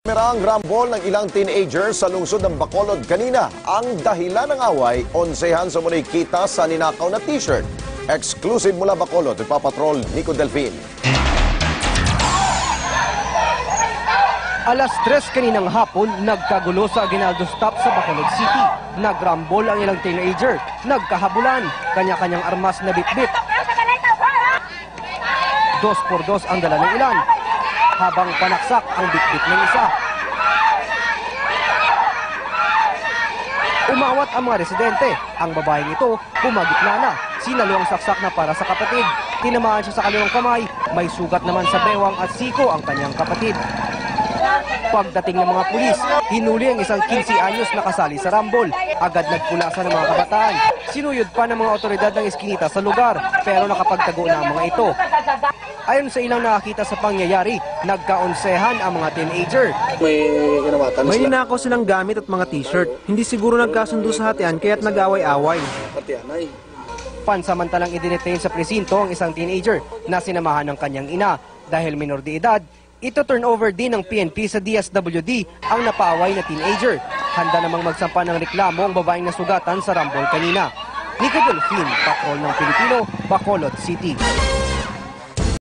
Merang rambol ng ilang teenagers sa lungsod ng Bacolod kanina. Ang dahilan ng away, onsehan sa muna'y kita sa ninakaw na t-shirt. Exclusive mula Bacolod, ipapatrol Nico Delfin. Alas 3 kaninang hapon, nagkagulo sa Aguinaldo Stop sa Bacolod City. Nagrambol ang ilang teenager. Nagkahabulan, kanya-kanyang armas na bitbit. 2x2 ang dala ng ilan, habang panaksak ang bitbit ng isa. Umawat ang mga residente. Ang babaeng ito, pumagitna na. Sinalo ang saksak na para sa kapatid. Tinamaan siya sa kaliwang kamay. May sugat naman sa bewang at siko ang kanyang kapatid. Pagdating ng mga pulis, hinuli ang isang 15 anyos na kasali sa rambol. Agad nagpulasan ng mga kabataan. Sinuyod pa ng mga otoridad ng iskinita sa lugar, pero nakapagtago na ang mga ito. Ayon sa ilang nakakita sa pangyayari, nagkaonsehan ang mga teenager. May ninakaw silang gamit at mga t-shirt. Hindi siguro nagkasundo sa hatian kaya't nag-away-away. Pansamantalang idinetain sa presinto ang isang teenager na sinamahan ng kanyang ina. Dahil minor de edad, ito turnover din ng PNP sa DSWD ang napaaway na teenager. Handa namang magsampa ng reklamo ang babaeng nasugatan sa rambol kanina. Nico Delfin, Patrol ng Pilipino, Bacolod City.